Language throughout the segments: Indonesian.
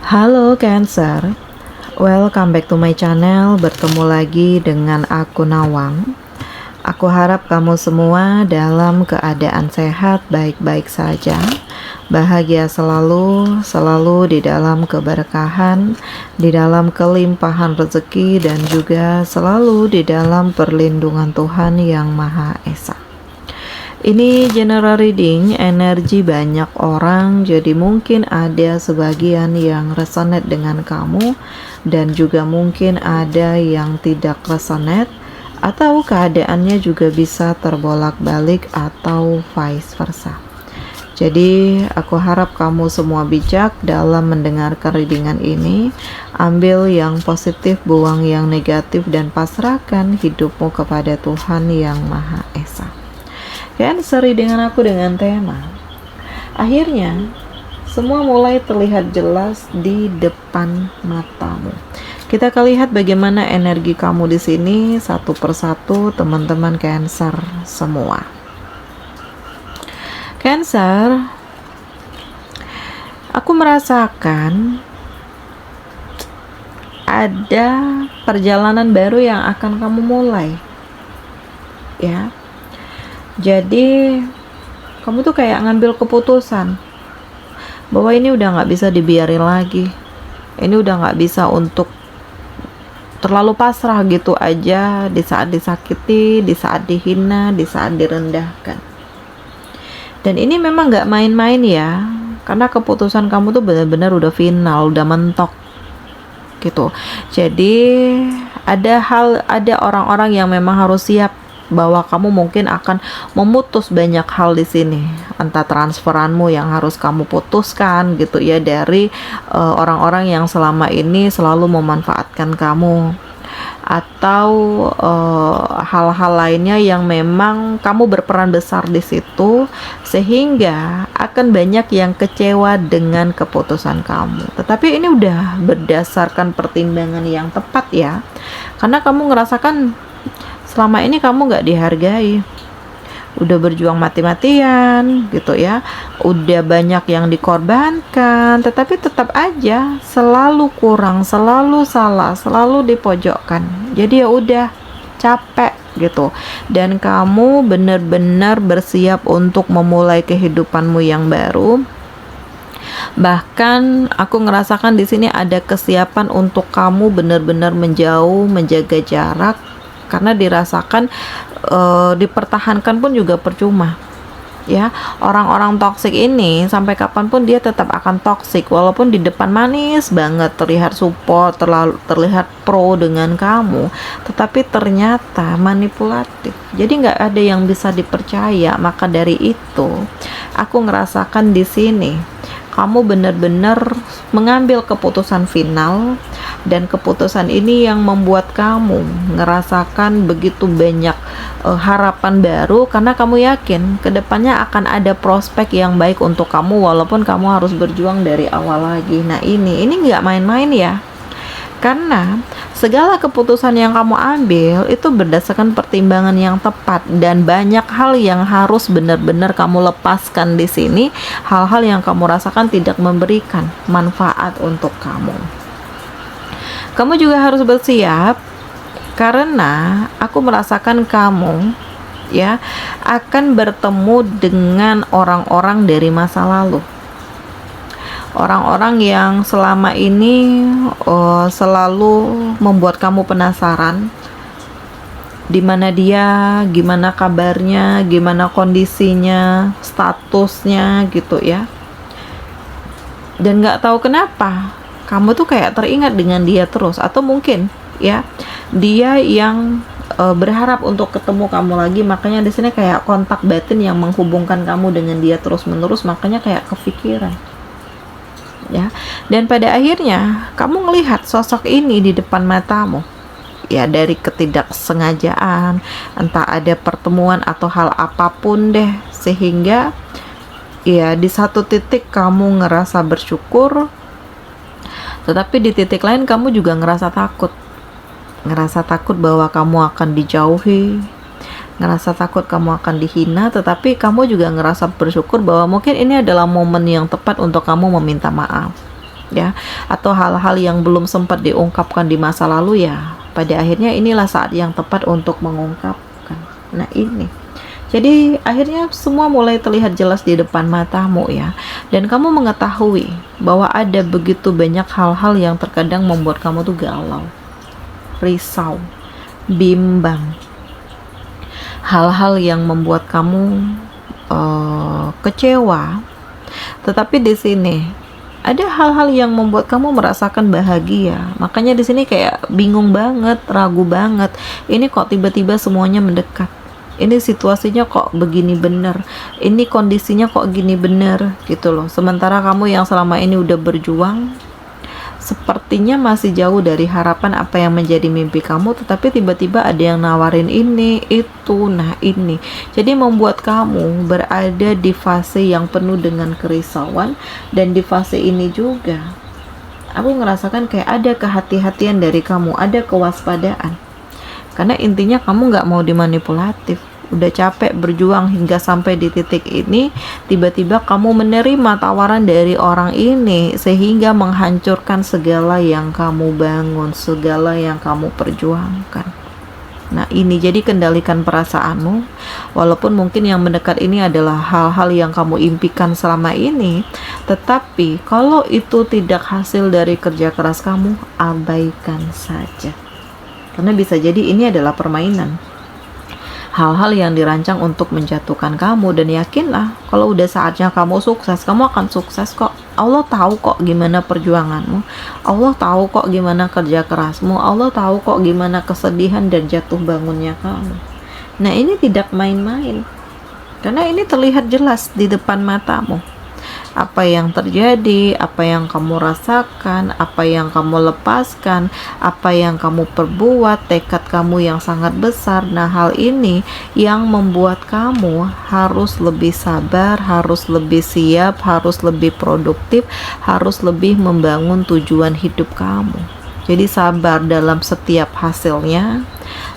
Halo Cancer, welcome back to my channel. Bertemu lagi dengan aku Nawang. Aku harap kamu semua dalam keadaan sehat, baik-baik saja, bahagia selalu di dalam keberkahan, di dalam kelimpahan rezeki, dan juga selalu di dalam perlindungan Tuhan Yang Maha Esa. Ini general reading, energi banyak orang, jadi mungkin ada sebagian yang resonate dengan kamu dan juga mungkin ada yang tidak resonate, atau keadaannya juga bisa terbolak-balik atau vice versa. Jadi aku harap kamu semua bijak dalam mendengarkan readingan ini. Ambil yang positif, buang yang negatif, dan pasrahkan hidupmu kepada Tuhan Yang Maha Esa. Cancer dengan aku dengan tema akhirnya semua mulai terlihat jelas di depan matamu. Kita akan lihat bagaimana energi kamu di sini satu persatu, teman-teman Cancer semua. Cancer, aku merasakan ada perjalanan baru yang akan kamu mulai, ya. Jadi kamu tuh kayak ngambil keputusan bahwa ini udah nggak bisa dibiarin lagi, ini udah nggak bisa untuk terlalu pasrah gitu aja di saat disakiti, di saat dihina, di saat direndahkan. Dan ini memang nggak main-main ya, karena keputusan kamu tuh benar-benar udah final, udah mentok gitu. Jadi ada orang-orang yang memang harus siap bahwa kamu mungkin akan memutus banyak hal di sini, entah transferanmu yang harus kamu putuskan gitu ya dari orang-orang yang selama ini selalu memanfaatkan kamu, atau hal-hal lainnya yang memang kamu berperan besar di situ, sehingga akan banyak yang kecewa dengan keputusan kamu. Tetapi ini udah berdasarkan pertimbangan yang tepat ya, karena kamu ngerasakan selama ini kamu gak dihargai, udah berjuang mati-matian gitu ya, udah banyak yang dikorbankan, tetapi tetap aja selalu kurang, selalu salah, selalu dipojokkan. Jadi ya udah capek gitu, dan kamu benar-benar bersiap untuk memulai kehidupanmu yang baru. Bahkan aku ngerasakan di sini ada kesiapan untuk kamu benar-benar menjauh, menjaga jarak, karena dirasakan dipertahankan pun juga percuma ya. Orang-orang toksik ini sampai kapanpun dia tetap akan toksik, walaupun di depan manis banget, terlihat support, terlihat pro dengan kamu, tetapi ternyata manipulatif. Jadi nggak ada yang bisa dipercaya. Maka dari itu aku ngerasakan di sini kamu benar-benar mengambil keputusan final, dan keputusan ini yang membuat kamu ngerasakan begitu banyak harapan baru, karena kamu yakin kedepannya akan ada prospek yang baik untuk kamu, walaupun kamu harus berjuang dari awal lagi. Nah ini nggak main-main ya, karena segala keputusan yang kamu ambil itu berdasarkan pertimbangan yang tepat, dan banyak hal yang harus benar-benar kamu lepaskan di sini, hal-hal yang kamu rasakan tidak memberikan manfaat untuk kamu. Kamu juga harus bersiap, karena aku merasakan kamu ya akan bertemu dengan orang-orang dari masa lalu. Orang-orang yang selama ini selalu membuat kamu penasaran di mana dia, gimana kabarnya, gimana kondisinya, statusnya gitu ya. Dan nggak tahu kenapa kamu tuh kayak teringat dengan dia terus, atau mungkin ya dia yang berharap untuk ketemu kamu lagi, makanya di sini kayak kontak batin yang menghubungkan kamu dengan dia terus-menerus, makanya kayak kepikiran. Ya, dan pada akhirnya kamu melihat sosok ini di depan matamu ya, dari ketidaksengajaan, entah ada pertemuan atau hal apapun deh, sehingga ya di satu titik kamu ngerasa bersyukur, tetapi di titik lain kamu juga ngerasa takut bahwa kamu akan dijauhi, ngerasa takut kamu akan dihina, tetapi kamu juga ngerasa bersyukur bahwa mungkin ini adalah momen yang tepat untuk kamu meminta maaf. ya, atau hal-hal yang belum sempat diungkapkan di masa lalu, ya pada akhirnya inilah saat yang tepat untuk mengungkapkan. Nah ini, jadi akhirnya semua mulai terlihat jelas di depan matamu ya, dan kamu mengetahui bahwa ada begitu banyak hal-hal yang terkadang membuat kamu tuh galau, risau, bimbang, hal-hal yang membuat kamu kecewa. Tetapi di sini ada hal-hal yang membuat kamu merasakan bahagia. Makanya di sini kayak bingung banget, ragu banget. Ini kok tiba-tiba semuanya mendekat. Ini situasinya kok begini bener. Ini kondisinya kok gini bener gitu loh. Sementara kamu yang selama ini udah berjuang, sepertinya masih jauh dari harapan apa yang menjadi mimpi kamu, tetapi tiba-tiba ada yang nawarin ini, itu, nah ini. Jadi membuat kamu berada di fase yang penuh dengan kerisauan, dan di fase ini juga aku ngerasakan kayak ada kehati-hatian dari kamu, ada kewaspadaan. Karena intinya kamu nggak mau dimanipulatif. Udah capek berjuang hingga sampai di titik ini, tiba-tiba kamu menerima tawaran dari orang ini sehingga menghancurkan segala yang kamu bangun, segala yang kamu perjuangkan. Nah ini, jadi kendalikan perasaanmu. Walaupun mungkin yang mendekat ini adalah hal-hal yang kamu impikan selama ini, tetapi kalau itu tidak hasil dari kerja keras kamu, abaikan saja. Karena bisa jadi ini adalah permainan, hal-hal yang dirancang untuk menjatuhkan kamu. Dan yakinlah, kalau udah saatnya kamu sukses, kamu akan sukses kok. Allah tahu kok gimana perjuanganmu, Allah tahu kok gimana kerja kerasmu, Allah tahu kok gimana kesedihan dan jatuh bangunnya kamu. Nah ini tidak main-main, karena ini terlihat jelas di depan matamu. Apa yang terjadi, apa yang kamu rasakan, apa yang kamu lepaskan, apa yang kamu perbuat, tekad kamu yang sangat besar. Nah hal ini yang membuat kamu harus lebih sabar, harus lebih siap, harus lebih produktif, harus lebih membangun tujuan hidup kamu. Jadi sabar dalam setiap hasilnya,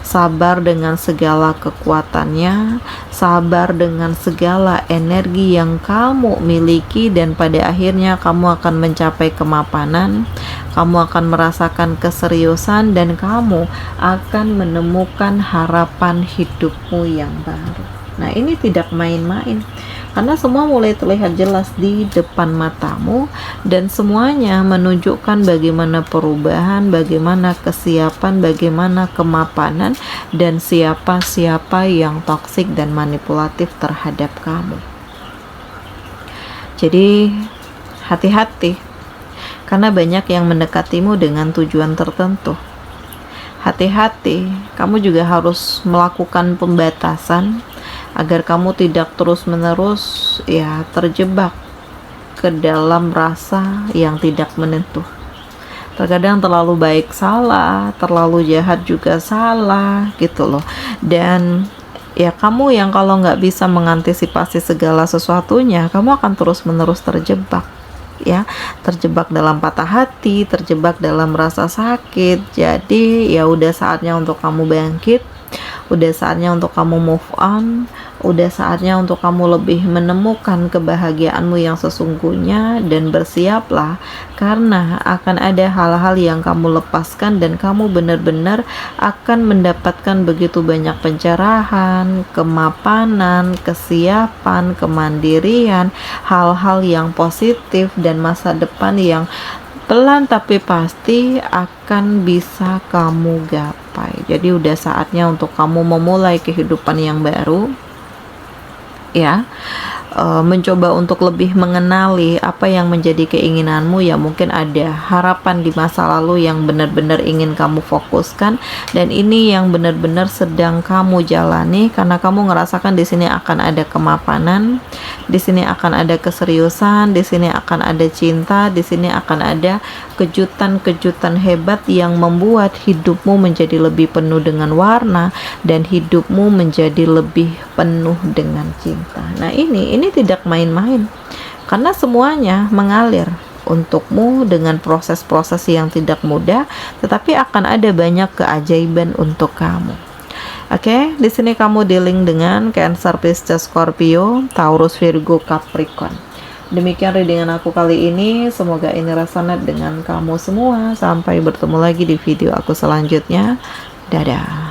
sabar dengan segala kekuatannya, sabar dengan segala energi yang kamu miliki, dan pada akhirnya kamu akan mencapai kemapanan, kamu akan merasakan keseriusan, dan kamu akan menemukan harapan hidupmu yang baru. Nah ini tidak main-main, karena semua mulai terlihat jelas di depan matamu, dan semuanya menunjukkan bagaimana perubahan, bagaimana kesiapan, bagaimana kemapanan, dan siapa-siapa yang toksik dan manipulatif terhadap kamu. Jadi hati-hati, karena banyak yang mendekatimu dengan tujuan tertentu. Hati-hati, kamu juga harus melakukan pembatasan agar kamu tidak terus-menerus ya terjebak ke dalam rasa yang tidak menentu. Terkadang terlalu baik salah, terlalu jahat juga salah gitu loh. Dan ya kamu yang kalau nggak bisa mengantisipasi segala sesuatunya, kamu akan terus-menerus terjebak. Ya, terjebak dalam patah hati, terjebak dalam rasa sakit. Jadi ya udah saatnya untuk kamu bangkit, udah saatnya untuk kamu move on, udah saatnya untuk kamu lebih menemukan kebahagiaanmu yang sesungguhnya, dan bersiaplah karena akan ada hal-hal yang kamu lepaskan, dan kamu benar-benar akan mendapatkan begitu banyak pencerahan, kemapanan, kesiapan, kemandirian, hal-hal yang positif, dan masa depan yang pelan tapi pasti akan bisa kamu gapai. Jadi udah saatnya untuk kamu memulai kehidupan yang baru ya, mencoba untuk lebih mengenali apa yang menjadi keinginanmu. Ya mungkin ada harapan di masa lalu yang benar-benar ingin kamu fokuskan, dan ini yang benar-benar sedang kamu jalani, karena kamu ngerasakan di sini akan ada kemapanan, di sini akan ada keseriusan, di sini akan ada cinta, di sini akan ada kejutan-kejutan hebat yang membuat hidupmu menjadi lebih penuh dengan warna, dan hidupmu menjadi lebih penuh dengan cinta. Nah ini tidak main-main, karena semuanya mengalir untukmu dengan proses-proses yang tidak mudah, tetapi akan ada banyak keajaiban untuk kamu. Oke, di sini kamu dealing dengan Cancer, Pisces, Scorpio, Taurus, Virgo, Capricorn. Demikian readingan aku kali ini, semoga ini resonate dengan kamu semua. Sampai bertemu lagi di video aku selanjutnya. Dadah.